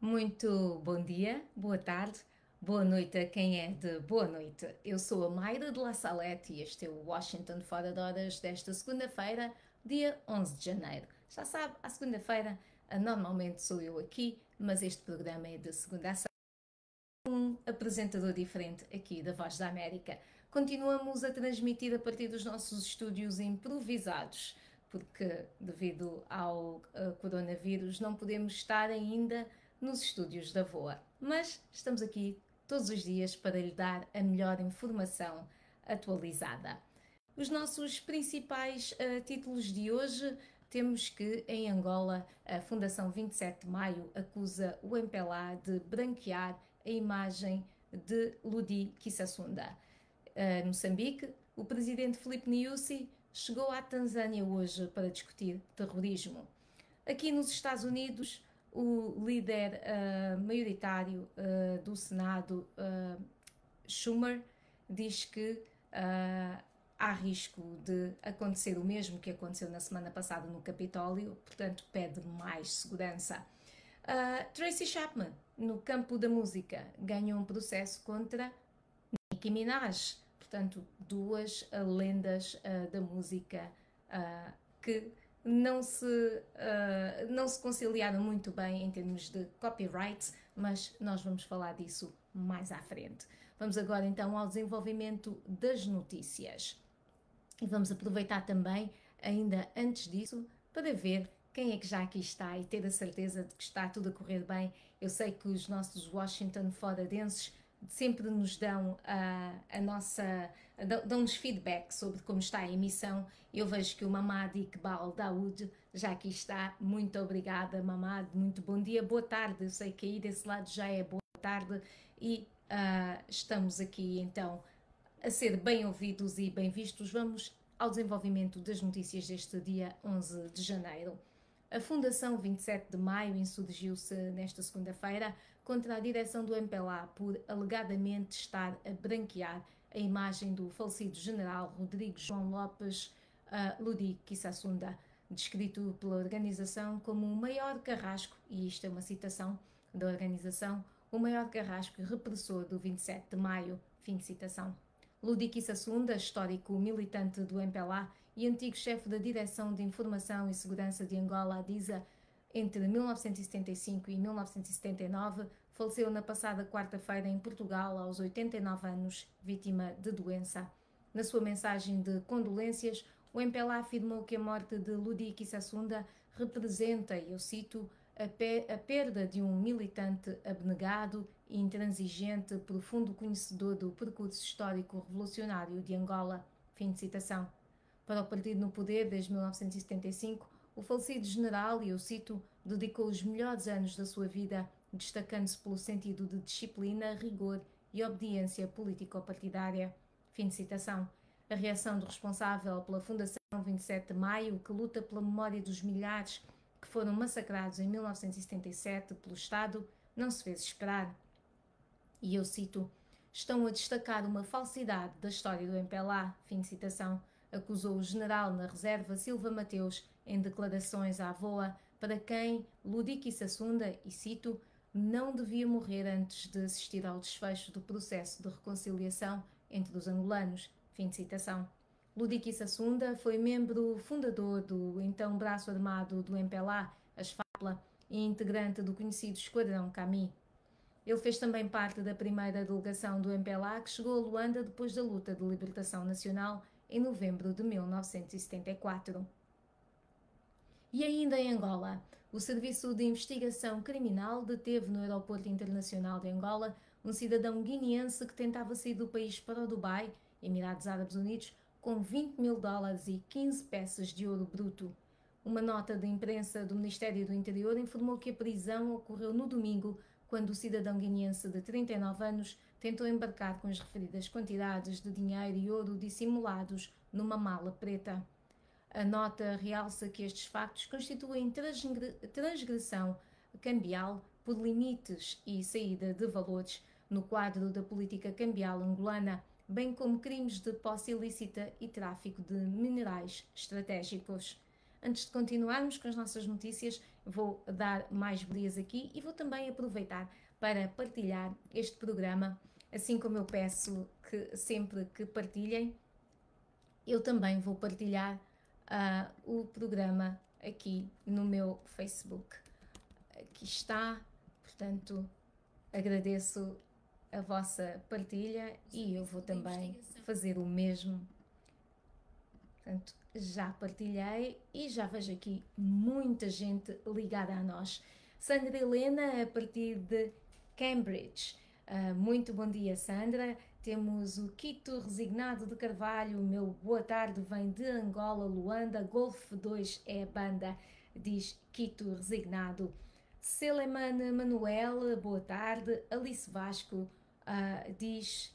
Muito bom dia, boa tarde, boa noite a quem é de boa noite. Eu sou a Mayra de La Salette e este é o Washington Fora de Horas desta segunda-feira, dia 11 de janeiro. Já sabe, à segunda-feira normalmente sou eu aqui, mas este programa é de segunda a sexta. Um apresentador diferente aqui da Voz da América. Continuamos a transmitir a partir dos nossos estúdios improvisados, porque devido ao coronavírus não podemos estar ainda nos estúdios da VOA. Mas estamos aqui todos os dias para lhe dar a melhor informação atualizada. Os nossos principais títulos de hoje temos que em Angola a Fundação 27 de Maio acusa o MPLA de branquear a imagem de Ludi Kisasunda. Moçambique, o presidente Filipe Nyusi chegou à Tanzânia hoje para discutir terrorismo. Aqui nos Estados Unidos, o líder maioritário do Senado, Schumer, diz que há risco de acontecer o mesmo que aconteceu na semana passada no Capitólio, portanto pede mais segurança. Tracy Chapman, no campo da música, ganhou um processo contra Nicki Minaj, portanto duas lendas da música que não se conciliaram muito bem em termos de copyright, mas nós vamos falar disso mais à frente. Vamos agora então ao desenvolvimento das notícias. E vamos aproveitar também, ainda antes disso, para ver quem é que já aqui está e ter a certeza de que está tudo a correr bem. Eu sei que os nossos Washington foradenses sempre nos dão dão-nos feedback sobre como está a emissão. Eu vejo que o Mamad Iqbal Daoud já aqui está. Muito obrigada, Mamad. Muito bom dia, boa tarde. Eu sei que aí desse lado já é boa tarde e estamos aqui então a ser bem ouvidos e bem vistos. Vamos ao desenvolvimento das notícias deste dia 11 de janeiro. A Fundação 27 de Maio insurgiu-se nesta segunda-feira contra a direção do MPLA por alegadamente estar a branquear a imagem do falecido general Rodrigo João Lopes Ludi Kisasunda, descrito pela organização como o maior carrasco, e isto é uma citação da organização, o maior carrasco e repressor do 27 de Maio, fim de citação. Ludi Kisasunda, histórico militante do MPLA e antigo chefe da Direção de Informação e Segurança de Angola, DISA, entre 1975 e 1979, faleceu na passada quarta-feira em Portugal, aos 89 anos, vítima de doença. Na sua mensagem de condolências, o MPLA afirmou que a morte de Ludi Kisasunda representa, e eu cito, a perda de um militante abnegado e intransigente, profundo conhecedor do percurso histórico revolucionário de Angola. Fim de citação. Para o partido no poder desde 1975, o falecido general, e eu cito, dedicou os melhores anos da sua vida, destacando-se pelo sentido de disciplina, rigor e obediência político-partidária. Fim de citação. A reação do responsável pela Fundação 27 de Maio, que luta pela memória dos milhares que foram massacrados em 1977 pelo Estado, não se fez esperar. E eu cito, estão a destacar uma falsidade da história do MPLA, fim de citação, acusou o general na reserva Silva Mateus em declarações à VOA, para quem Ludi Kisasunda, e cito, não devia morrer antes de assistir ao desfecho do processo de reconciliação entre os angolanos, fim de citação. Ludi Kisasunda foi membro fundador do então braço armado do MPLA, as FAPLA, e integrante do conhecido Esquadrão Cami. Ele fez também parte da primeira delegação do MPLA que chegou a Luanda depois da luta de libertação nacional em novembro de 1974. E ainda em Angola, o Serviço de Investigação Criminal deteve no Aeroporto Internacional de Angola um cidadão guineense que tentava sair do país para o Dubai, Emirados Árabes Unidos, com $20.000 e 15 peças de ouro bruto. Uma nota de imprensa do Ministério do Interior informou que a prisão ocorreu no domingo, quando o cidadão guineense de 39 anos tentou embarcar com as referidas quantidades de dinheiro e ouro dissimulados numa mala preta. A nota realça que estes factos constituem transgressão cambial por limites e saída de valores no quadro da política cambial angolana, bem como crimes de posse ilícita e tráfico de minerais estratégicos. Antes de continuarmos com as nossas notícias, vou dar mais dias aqui e vou também aproveitar para partilhar este programa, assim como eu peço que sempre que partilhem, eu também vou partilhar o programa aqui no meu Facebook. Aqui está, portanto, agradeço a vossa partilha e eu vou também fazer o mesmo. Portanto, já partilhei e já vejo aqui muita gente ligada a nós. Sandra Helena, a partir de Cambridge. Muito bom dia, Sandra. Temos o Quito Resignado de Carvalho. Meu boa tarde vem de Angola, Luanda. Golf 2 é a banda, diz Quito Resignado. Seleman Manuel, boa tarde. Alice Vasco diz: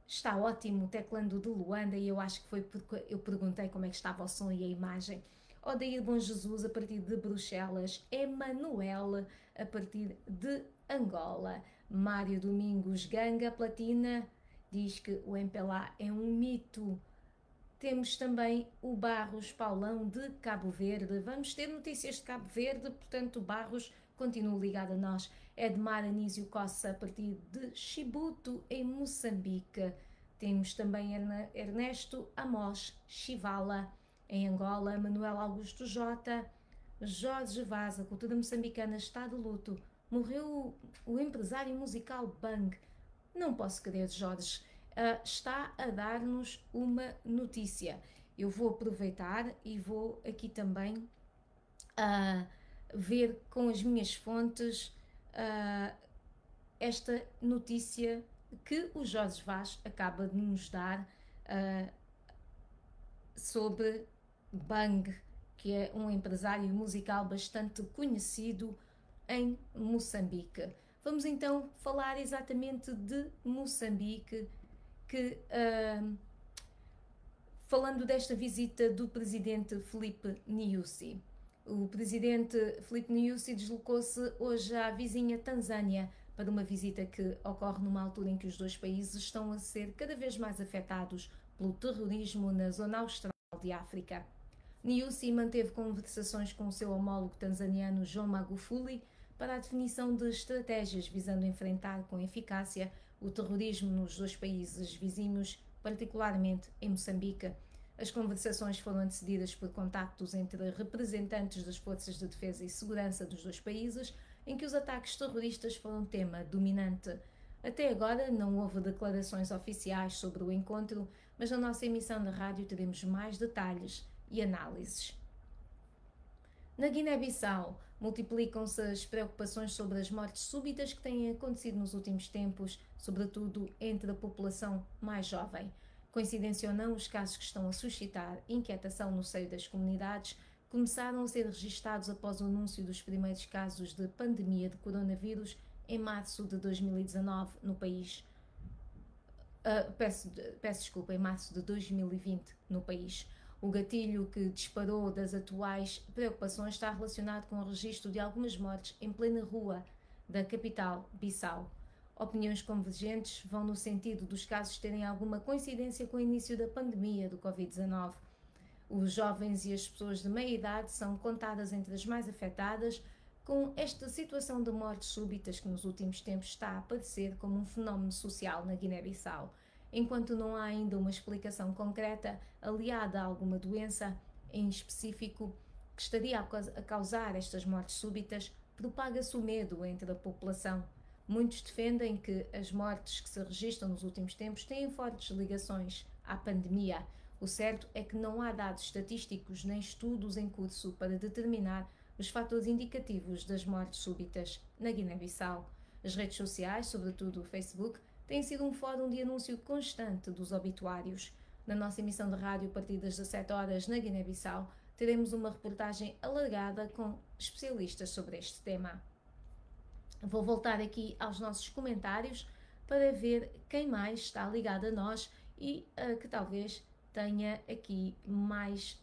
está ótimo, teclando de Luanda, e eu acho que foi porque eu perguntei como é que estava o som e a imagem. Odair Bom Jesus, a partir de Bruxelas. Emanuel, a partir de Angola. Mário Domingos Ganga Platina diz que o MPLA é um mito. Temos também o Barros Paulão de Cabo Verde. Vamos ter notícias de Cabo Verde, portanto, Barros continua ligado a nós. Edmar Anísio Cossa, a partir de Chibuto, em Moçambique. Temos também Ernesto Amos Chivala, em Angola. Manuel Augusto Jota. Jorge Vaz, a cultura moçambicana está de luto. Morreu o empresário musical Bang. Não posso crer, Jorge. Está a dar-nos uma notícia. Eu vou aproveitar e vou aqui também ver com as minhas fontes esta notícia que o Jorge Vaz acaba de nos dar sobre Bang, que é um empresário musical bastante conhecido em Moçambique. Vamos então falar exatamente de Moçambique, que falando desta visita do presidente Filipe Nyusi. O presidente Filipe Nyusi deslocou-se hoje à vizinha Tanzânia para uma visita que ocorre numa altura em que os dois países estão a ser cada vez mais afetados pelo terrorismo na zona austral de África. Nyusi manteve conversações com o seu homólogo tanzaniano John Magufuli para a definição de estratégias visando enfrentar com eficácia o terrorismo nos dois países vizinhos, particularmente em Moçambique. As conversações foram antecedidas por contactos entre representantes das forças de defesa e segurança dos dois países, em que os ataques terroristas foram tema dominante. Até agora não houve declarações oficiais sobre o encontro, mas na nossa emissão de rádio teremos mais detalhes e análises. Na Guiné-Bissau, multiplicam-se as preocupações sobre as mortes súbitas que têm acontecido nos últimos tempos, sobretudo entre a população mais jovem. Coincidência ou não, os casos que estão a suscitar inquietação no seio das comunidades começaram a ser registados após o anúncio dos primeiros casos de pandemia de coronavírus em março de 2019 no país. Peço desculpa, em março de 2020 no país. O gatilho que disparou das atuais preocupações está relacionado com o registro de algumas mortes em plena rua da capital, Bissau. Opiniões convergentes vão no sentido dos casos terem alguma coincidência com o início da pandemia do Covid-19. Os jovens e as pessoas de meia idade são contadas entre as mais afetadas, com esta situação de mortes súbitas que nos últimos tempos está a aparecer como um fenómeno social na Guiné-Bissau. Enquanto não há ainda uma explicação concreta aliada a alguma doença em específico que estaria a causar estas mortes súbitas, propaga-se o medo entre a população. Muitos defendem que as mortes que se registram nos últimos tempos têm fortes ligações à pandemia. O certo é que não há dados estatísticos nem estudos em curso para determinar os fatores indicativos das mortes súbitas na Guiné-Bissau. As redes sociais, sobretudo o Facebook, têm sido um fórum de anúncio constante dos obituários. Na nossa emissão de rádio, a partir das 17 horas na Guiné-Bissau, teremos uma reportagem alargada com especialistas sobre este tema. Vou voltar aqui aos nossos comentários para ver quem mais está ligado a nós e que talvez tenha aqui mais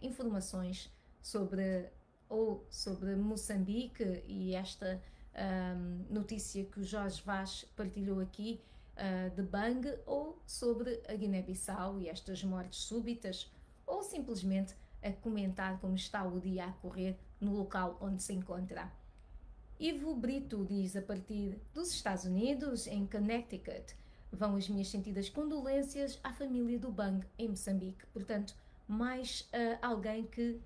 informações sobre Moçambique e esta notícia que o Jorge Vaz partilhou aqui de Bang, ou sobre a Guiné-Bissau e estas mortes súbitas, ou simplesmente a comentar como está o dia a correr no local onde se encontra. Ivo Brito diz: a partir dos Estados Unidos, em Connecticut, vão as minhas sentidas condolências à família do Bang em Moçambique. Portanto, mais alguém que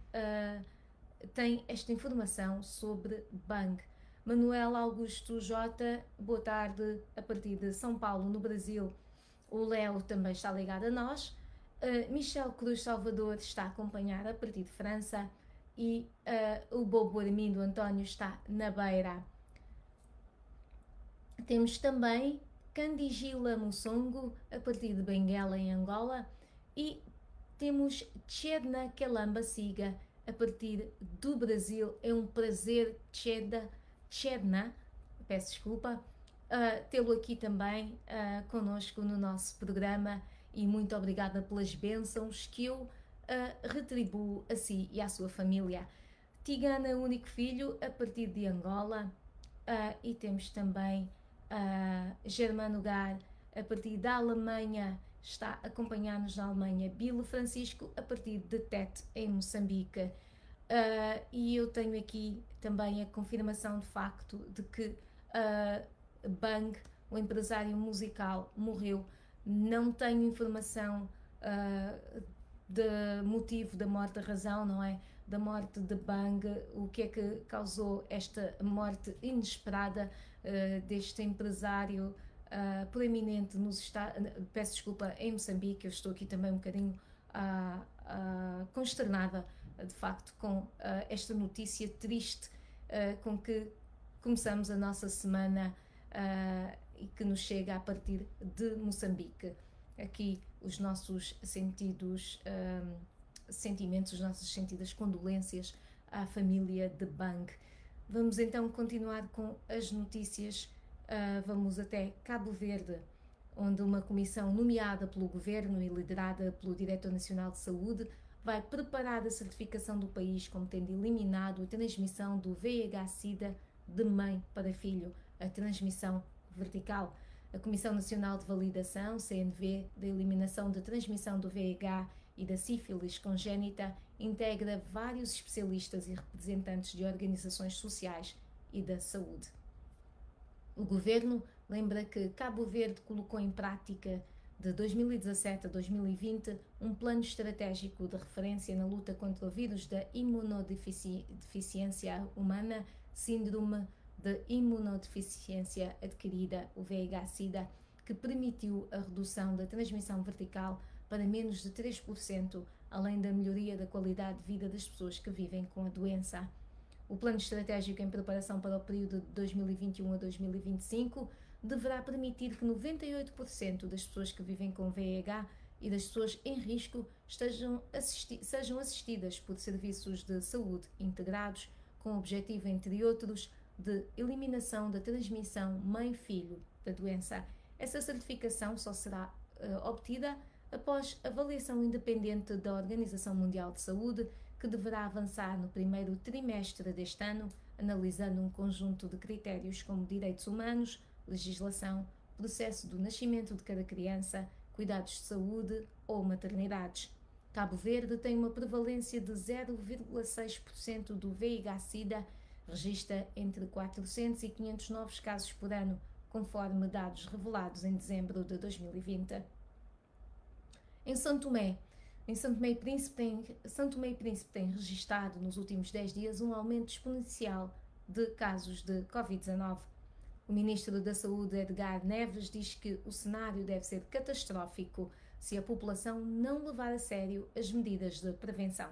tem esta informação sobre Bang. Manuel Augusto J, boa tarde, a partir de São Paulo, no Brasil. O Léo também está ligado a nós. Michel Cruz Salvador está a acompanhar a partir de França. E o Bobo Armindo António está na Beira. Temos também Candigila Mussongo, a partir de Benguela, em Angola. E temos Tchedna Calamba Siga, a partir do Brasil. É um prazer, Tchedna, peço desculpa, tê-lo aqui também conosco no nosso programa, e muito obrigada pelas bênçãos que eu retribuo a si e à sua família. Tigana, único filho, a partir de Angola. E temos também Germano Gar, a partir da Alemanha, está a acompanhar-nos na Alemanha. Bilo Francisco, a partir de Tete, em Moçambique. E eu tenho aqui também a confirmação de facto de que Bang, o empresário musical, morreu. Não tenho informação de motivo da morte, da razão, não é? Da morte de Bang, o que é que causou esta morte inesperada deste empresário proeminente peço desculpa, em Moçambique. Eu estou aqui também um bocadinho consternada, de facto, com esta notícia triste com que começamos a nossa semana e que nos chega a partir de Moçambique. Aqui os nossos sentimentos, as nossas sentidas condolências à família de Bang. Vamos então continuar com as notícias. Vamos até Cabo Verde, onde uma comissão nomeada pelo governo e liderada pelo Diretor Nacional de Saúde vai preparar a certificação do país como tendo eliminado a transmissão do VIH-Sida de mãe para filho, a transmissão vertical. A Comissão Nacional de Validação, CNV, da eliminação da transmissão do VIH e da sífilis congénita integra vários especialistas e representantes de organizações sociais e da saúde. O governo lembra que Cabo Verde colocou em prática de 2017 a 2020 um plano estratégico de referência na luta contra o vírus da imunodeficiência humana, síndrome de imunodeficiência adquirida, o VIH-Sida, que permitiu a redução da transmissão vertical para menos de 3%, além da melhoria da qualidade de vida das pessoas que vivem com a doença. O plano estratégico em preparação para o período de 2021 a 2025 deverá permitir que 98% das pessoas que vivem com VIH e das pessoas em risco sejam assistidas por serviços de saúde integrados, com o objetivo, entre outros, de eliminação da transmissão mãe-filho da doença. Essa certificação só será obtida após avaliação independente da Organização Mundial de Saúde, que deverá avançar no primeiro trimestre deste ano, analisando um conjunto de critérios como direitos humanos, legislação, processo do nascimento de cada criança, cuidados de saúde ou maternidades. Cabo Verde tem uma prevalência de 0,6% do VIH-Sida, registra entre 400 e 500 novos casos por ano, conforme dados revelados em dezembro de 2020. Em São Tomé e Príncipe tem registrado nos últimos 10 dias um aumento exponencial de casos de Covid-19. O Ministro da Saúde, Edgar Neves, diz que o cenário deve ser catastrófico se a população não levar a sério as medidas de prevenção.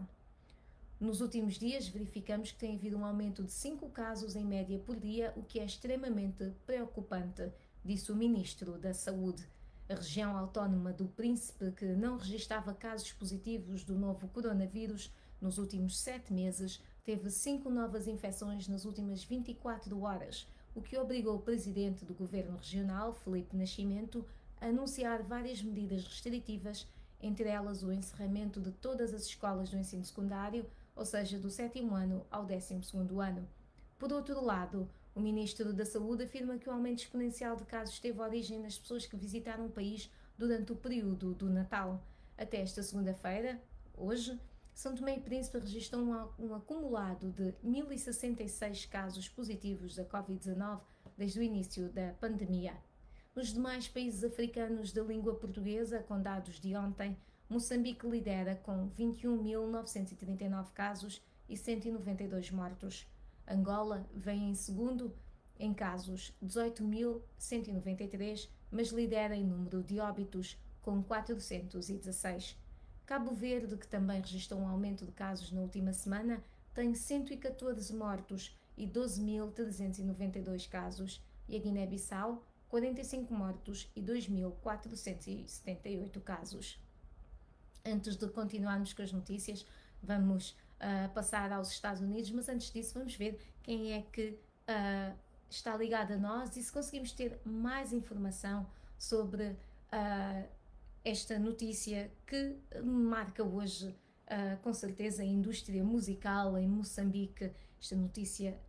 Nos últimos dias, verificamos que tem havido um aumento de 5 casos em média por dia, o que é extremamente preocupante, disse o Ministro da Saúde. A região autónoma do Príncipe, que não registrava casos positivos do novo coronavírus nos últimos 7 meses, teve 5 novas infecções nas últimas 24 horas, o que obrigou o presidente do governo regional, Felipe Nascimento, a anunciar várias medidas restritivas, entre elas o encerramento de todas as escolas do ensino secundário, ou seja, do 7º ano ao 12º ano. Por outro lado, o Ministro da Saúde afirma que o aumento exponencial de casos teve origem nas pessoas que visitaram o país durante o período do Natal. Até esta segunda-feira, hoje, São Tomé e Príncipe registrou um acumulado de 1.066 casos positivos da Covid-19 desde o início da pandemia. Nos demais países africanos de língua portuguesa, com dados de ontem, Moçambique lidera com 21.939 casos e 192 mortos. Angola vem em segundo em casos, 18.193, mas lidera em número de óbitos, com 416. Cabo Verde, que também registrou um aumento de casos na última semana, tem 114 mortos e 12.392 casos, e a Guiné-Bissau, 45 mortos e 2.478 casos. Antes de continuarmos com as notícias, vamos passar aos Estados Unidos, mas antes disso vamos ver quem é que está ligado a nós e se conseguimos ter mais informação sobre esta notícia que marca hoje, com certeza, a indústria musical em Moçambique, esta notícia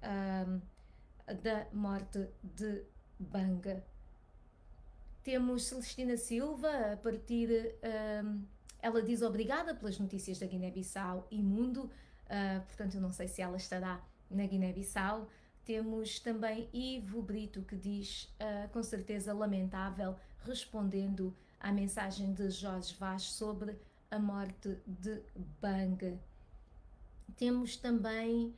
da morte de Banga. Temos Celestina Silva a partir... ela diz obrigada pelas notícias da Guiné-Bissau e mundo, portanto eu não sei se ela estará na Guiné-Bissau. Temos também Ivo Brito que diz, com certeza lamentável, respondendo à mensagem de Jorge Vaz sobre a morte de Bang. Temos também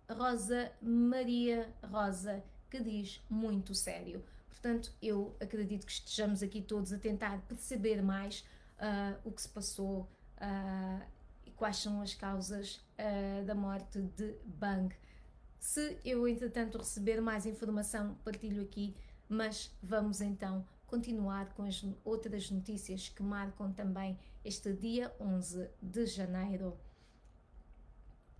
Rosa Maria Rosa que diz muito sério. Portanto, eu acredito que estejamos aqui todos a tentar perceber mais o que se passou e quais são as causas da morte de Bang. Se eu, entretanto, receber mais informação, partilho aqui, mas vamos então continuar com as outras notícias que marcam também este dia 11 de janeiro.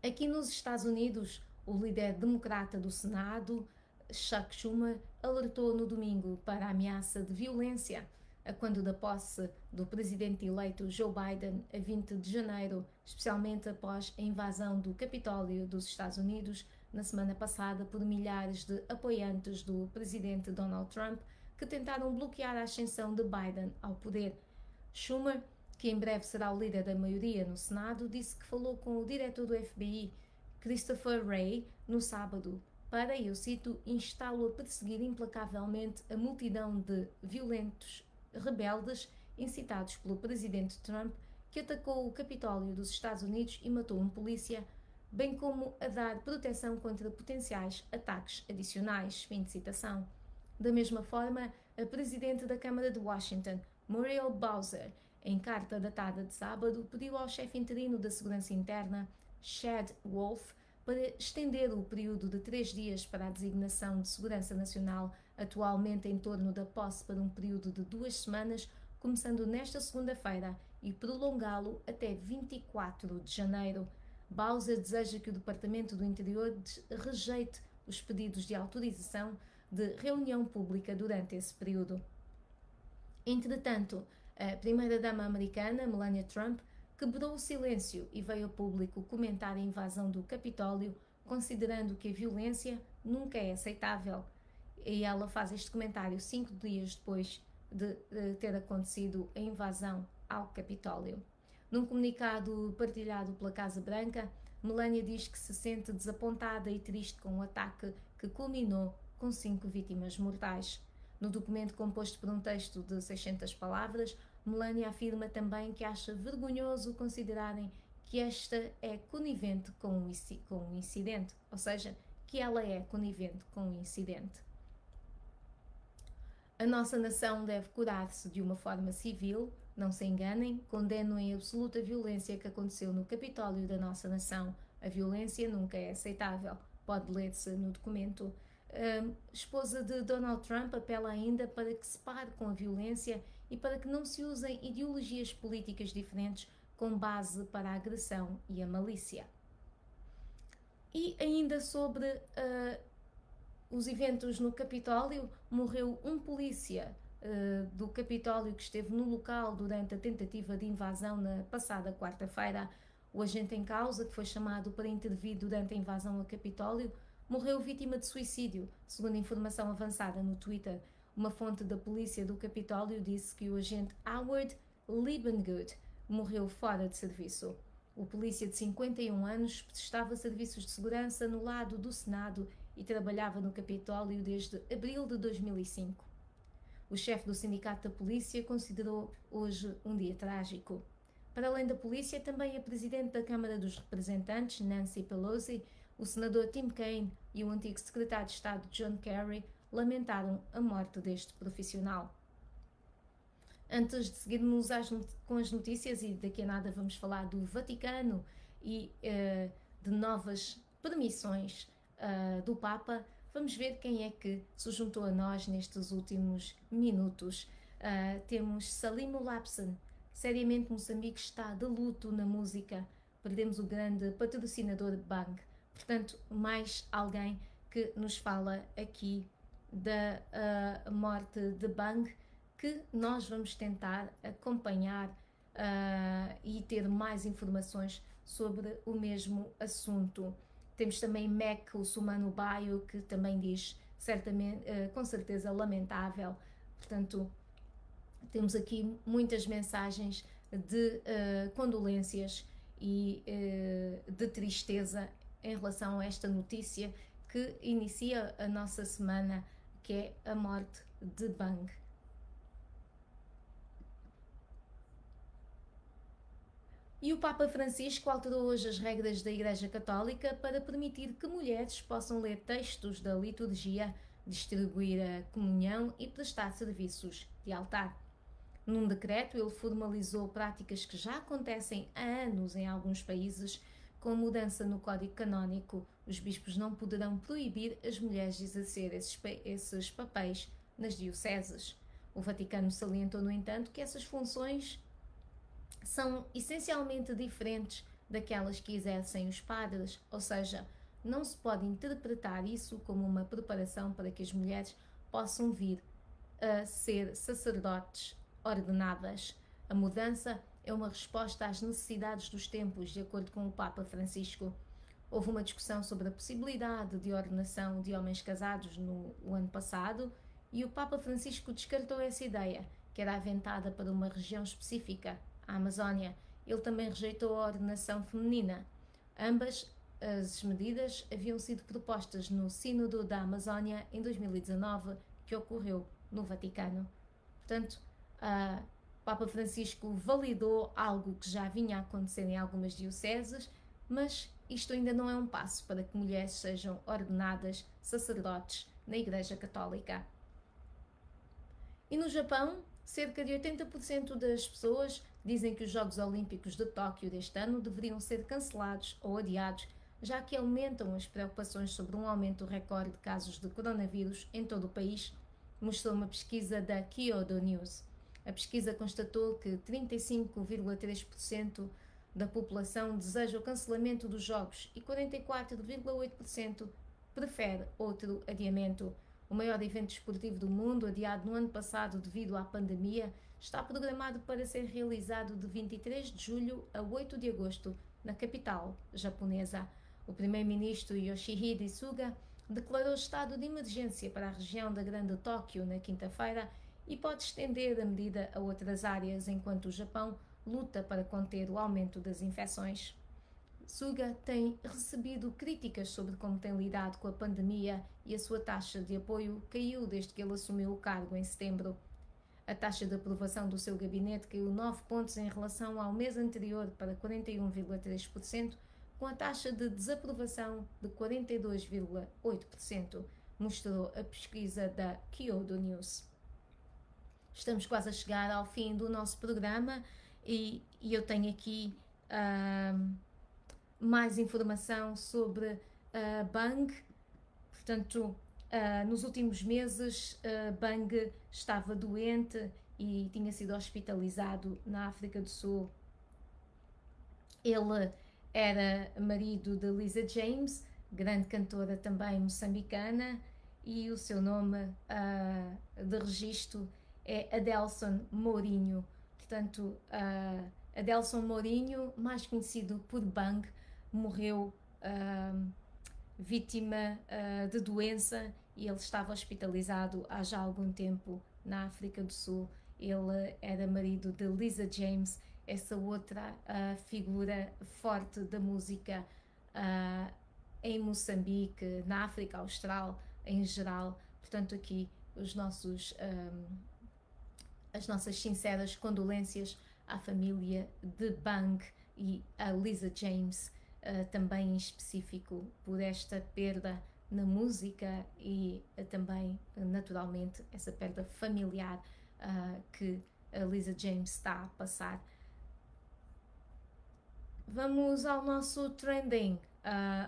Aqui nos Estados Unidos, o líder democrata do Senado, Chuck Schumer, alertou no domingo para a ameaça de violência a quando da posse do presidente eleito Joe Biden a 20 de janeiro, especialmente após a invasão do Capitólio dos Estados Unidos na semana passada por milhares de apoiantes do presidente Donald Trump que tentaram bloquear a ascensão de Biden ao poder. Schumer, que em breve será o líder da maioria no Senado, disse que falou com o diretor do FBI, Christopher Wray, no sábado, para, eu cito, instá-lo a perseguir implacavelmente a multidão de violentos rebeldes incitados pelo presidente Trump, que atacou o Capitólio dos Estados Unidos e matou um polícia, bem como a dar proteção contra potenciais ataques adicionais. Fim de citação. Da mesma forma, a presidente da Câmara de Washington, Muriel Bowser, em carta datada de sábado, pediu ao chefe interino da Segurança Interna, Chad Wolf, para estender o período de 3 dias para a designação de Segurança Nacional, atualmente em torno da posse, para um período de 2 semanas, começando nesta segunda-feira, e prolongá-lo até 24 de janeiro. Bowser deseja que o Departamento do Interior rejeite os pedidos de autorização de reunião pública durante esse período. Entretanto, a primeira-dama americana, Melania Trump, quebrou o silêncio e veio a público comentar a invasão do Capitólio, considerando que a violência nunca é aceitável. E ela faz este comentário 5 dias depois de ter acontecido a invasão ao Capitólio. Num comunicado partilhado pela Casa Branca, Melania diz que se sente desapontada e triste com o ataque que culminou com 5 vítimas mortais. No documento composto por um texto de 600 palavras, Melania afirma também que acha vergonhoso considerarem que esta é conivente com o incidente, ou seja, que ela é conivente com o incidente. A nossa nação deve curar-se de uma forma civil, não se enganem, condeno em absoluta violência que aconteceu no Capitólio da nossa nação. A violência nunca é aceitável, pode ler-se no documento. A esposa de Donald Trump apela ainda para que se pare com a violência e para que não se usem ideologias políticas diferentes com base para a agressão e a malícia. E ainda sobre os eventos no Capitólio, morreu um polícia do Capitólio que esteve no local durante a tentativa de invasão na passada quarta-feira. O agente em causa, que foi chamado para intervir durante a invasão ao Capitólio, morreu vítima de suicídio, segundo informação avançada no Twitter. Uma fonte da polícia do Capitólio disse que o agente Howard Liebengood morreu fora de serviço. O polícia de 51 anos prestava serviços de segurança no lado do Senado e trabalhava no Capitólio desde abril de 2005. O chefe do sindicato da polícia considerou hoje um dia trágico. Para além da polícia, também a presidente da Câmara dos Representantes, Nancy Pelosi, o senador Tim Kaine e o antigo secretário de Estado John Kerry lamentaram a morte deste profissional. Antes de seguirmos com as notícias, e daqui a nada vamos falar do Vaticano e de novas permissões do Papa, vamos ver quem é que se juntou a nós nestes últimos minutos. Temos Salim Lapsen. Seriamente, Moçambique está de luto na música. Perdemos o grande patrocinador Bang. Portanto, mais alguém que nos fala aqui da morte de Bang, que nós vamos tentar acompanhar e ter mais informações sobre o mesmo assunto. Temos também Mac, o Sumano Baio, que também diz, certamente, com certeza, lamentável. Portanto, temos aqui muitas mensagens de condolências e de tristeza em relação a esta notícia que inicia a nossa semana, que é a morte de Bang. E o Papa Francisco alterou hoje as regras da Igreja Católica para permitir que mulheres possam ler textos da liturgia, distribuir a comunhão e prestar serviços de altar. Num decreto, ele formalizou práticas que já acontecem há anos em alguns países. Com mudança no Código Canónico, os bispos não poderão proibir as mulheres de exercer esses papéis nas dioceses. O Vaticano salientou, no entanto, que essas funções são essencialmente diferentes daquelas que exercem os padres, ou seja, não se pode interpretar isso como uma preparação para que as mulheres possam vir a ser sacerdotes ordenadas. A mudança é uma resposta às necessidades dos tempos, de acordo com o Papa Francisco. Houve uma discussão sobre a possibilidade de ordenação de homens casados no ano passado e o Papa Francisco descartou essa ideia, que era aventada para uma região específica, a Amazónia. Ele também rejeitou a ordenação feminina. Ambas as medidas haviam sido propostas no Sínodo da Amazónia em 2019, que ocorreu no Vaticano. Portanto, o Papa Francisco validou algo que já vinha a acontecer em algumas dioceses, mas isto ainda não é um passo para que mulheres sejam ordenadas sacerdotes na Igreja Católica. E no Japão, cerca de 80% das pessoas dizem que os Jogos Olímpicos de Tóquio deste ano deveriam ser cancelados ou adiados, já que aumentam as preocupações sobre um aumento recorde de casos de coronavírus em todo o país, mostrou uma pesquisa da Kyodo News. A pesquisa constatou que 35,3% da população deseja o cancelamento dos Jogos e 44,8% prefere outro adiamento. O maior evento desportivo do mundo, adiado no ano passado devido à pandemia, está programado para ser realizado de 23 de julho a 8 de agosto, na capital japonesa. O primeiro-ministro Yoshihide Suga declarou estado de emergência para a região da Grande Tóquio na quinta-feira e pode estender a medida a outras áreas, enquanto o Japão luta para conter o aumento das infecções. Suga tem recebido críticas sobre como tem lidado com a pandemia e a sua taxa de apoio caiu desde que ele assumiu o cargo em setembro. A taxa de aprovação do seu gabinete caiu 9 pontos em relação ao mês anterior para 41,3%, com a taxa de desaprovação de 42,8%, mostrou a pesquisa da Kyodo News. Estamos quase a chegar ao fim do nosso programa e eu tenho aqui mais informação sobre Bang. Portanto, nos últimos meses, Bang estava doente e tinha sido hospitalizado na África do Sul. Ele era marido de Lisa James, grande cantora também moçambicana, e o seu nome de registro é Adelson Mourinho. Portanto, Adelson Mourinho, mais conhecido por Bang, morreu vítima de doença e ele estava hospitalizado há já algum tempo na África do Sul. Ele era marido de Lisa James, essa outra figura forte da música em Moçambique, na África Austral em geral. Portanto, aqui as nossas sinceras condolências à família de Bang e a Lisa James, também em específico, por esta perda na música e também, naturalmente, essa perda familiar que a Lisa James está a passar. Vamos ao nosso trending.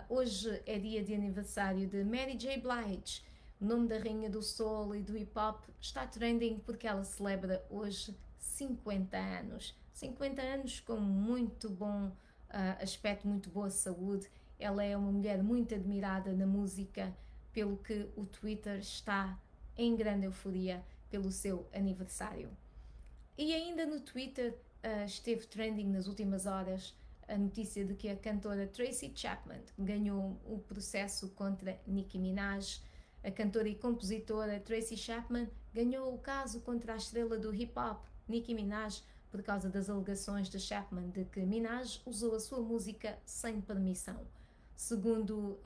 Hoje é dia de aniversário de Mary J. Blige. O nome da rainha do soul e do hip hop está trending porque ela celebra hoje 50 anos. 50 anos com muito bom aspecto, muito boa saúde. Ela é uma mulher muito admirada na música, pelo que o Twitter está em grande euforia pelo seu aniversário. E ainda no Twitter esteve trending nas últimas horas a notícia de que a cantora Tracy Chapman ganhou o processo contra Nicki Minaj. A cantora e compositora Tracy Chapman ganhou o caso contra a estrela do hip-hop, Nicki Minaj, por causa das alegações de Chapman de que Minaj usou a sua música sem permissão. Segundo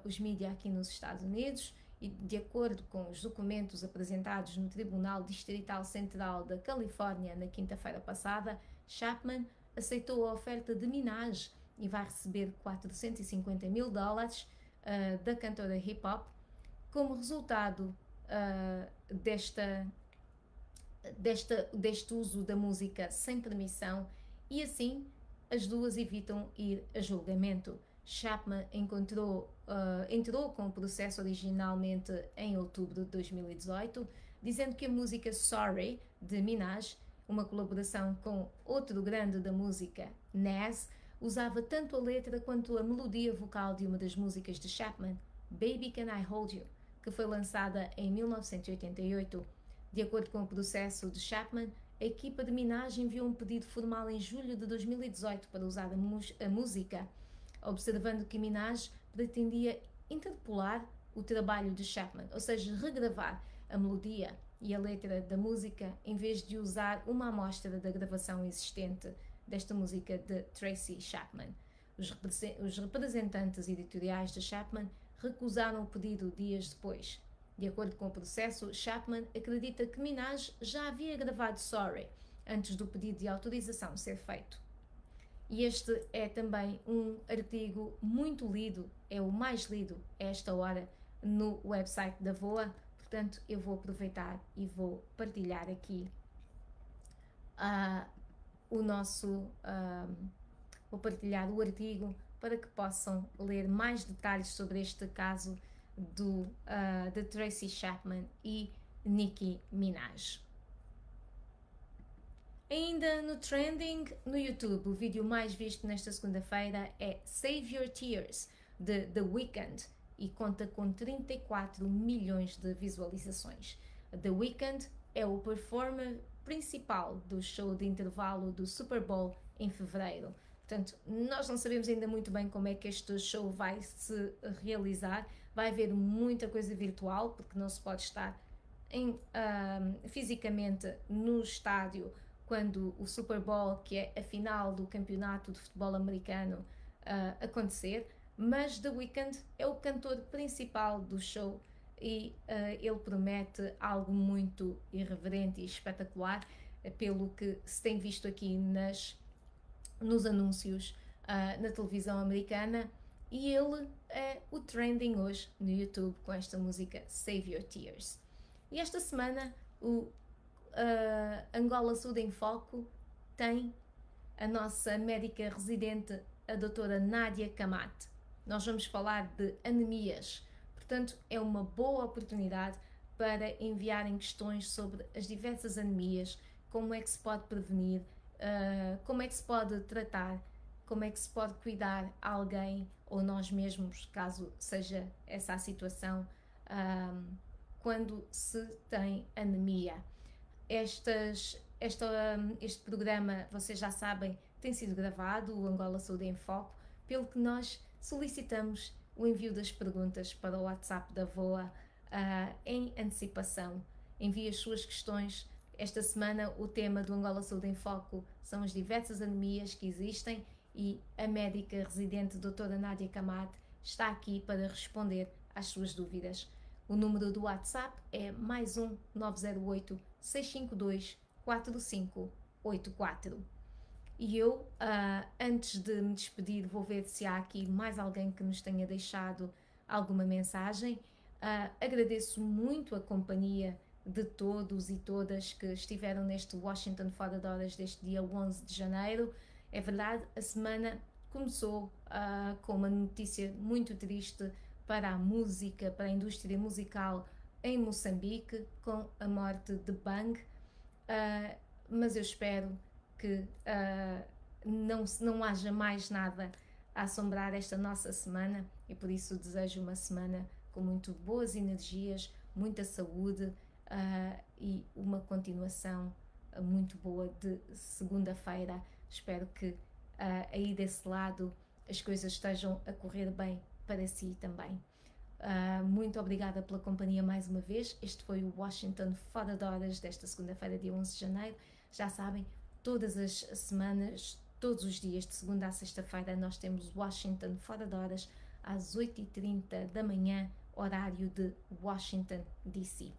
os mídias aqui nos Estados Unidos, e de acordo com os documentos apresentados no Tribunal Distrital Central da Califórnia na quinta-feira passada, Chapman aceitou a oferta de Minaj e vai receber $450 mil da cantora hip-hop como resultado deste uso da música sem permissão, e assim as duas evitam ir a julgamento. Chapman entrou com o processo originalmente em outubro de 2018, dizendo que a música Sorry, de Minaj, uma colaboração com outro grande da música, Nas, usava tanto a letra quanto a melodia vocal de uma das músicas de Chapman, Baby Can I Hold You, que foi lançada em 1988. De acordo com o processo de Chapman, a equipa de Minaj enviou um pedido formal em julho de 2018 para usar a música, observando que Minaj pretendia interpolar o trabalho de Chapman, ou seja, regravar a melodia e a letra da música em vez de usar uma amostra da gravação existente desta música de Tracy Chapman. Os representantes editoriais de Chapman recusaram o pedido dias depois. De acordo com o processo, Chapman acredita que Minaj já havia gravado Sorry antes do pedido de autorização ser feito. E este é também um artigo muito lido, é o mais lido a esta hora no website da VOA, portanto eu vou aproveitar e vou partilhar aqui vou partilhar o artigo para que possam ler mais detalhes sobre este caso de Tracy Chapman e Nicki Minaj. Ainda no trending, no YouTube, o vídeo mais visto nesta segunda-feira é Save Your Tears, de The Weeknd, e conta com 34 milhões de visualizações. The Weeknd é o performer principal do show de intervalo do Super Bowl em fevereiro. Portanto, nós não sabemos ainda muito bem como é que este show vai se realizar. Vai haver muita coisa virtual, porque não se pode estar fisicamente no estádio quando o Super Bowl, que é a final do campeonato de futebol americano, acontecer. Mas The Weeknd é o cantor principal do show e ele promete algo muito irreverente e espetacular, pelo que se tem visto aqui nos anúncios na televisão americana, e ele é o trending hoje no YouTube com esta música Save Your Tears. E esta semana o Angola Saúde em Foco tem a nossa médica residente, a doutora Nádia Camate. Nós vamos falar de anemias, portanto é uma boa oportunidade para enviarem questões sobre as diversas anemias, como é que se pode prevenir, como é que se pode tratar, como é que se pode cuidar a alguém ou nós mesmos, caso seja essa a situação, quando se tem anemia. Este programa, vocês já sabem, tem sido gravado, o Angola Saúde em Foco, pelo que nós solicitamos o envio das perguntas para o WhatsApp da VOA em antecipação. Envie as suas questões, Esta semana o tema do Angola Saúde em Foco são as diversas anemias que existem e a médica residente doutora Nádia Camate está aqui para responder às suas dúvidas. O número do WhatsApp é +1 908 652 4584. E eu, antes de me despedir, vou ver se há aqui mais alguém que nos tenha deixado alguma mensagem. Agradeço muito a companhia de todos e todas que estiveram neste Washington Fora de Horas deste dia 11 de janeiro. É verdade, a semana começou com uma notícia muito triste para a música, para a indústria musical em Moçambique, com a morte de Bang, mas eu espero que não haja mais nada a assombrar esta nossa semana e por isso desejo uma semana com muito boas energias, muita saúde e uma continuação muito boa de segunda-feira. Espero que aí desse lado as coisas estejam a correr bem para si também. Muito obrigada pela companhia mais uma vez. Este foi o Washington Fora de Horas desta segunda-feira, dia 11 de janeiro. Já sabem, todas as semanas, todos os dias, de segunda a sexta-feira, nós temos Washington Fora de Horas às 8h30 da manhã, horário de Washington, D.C.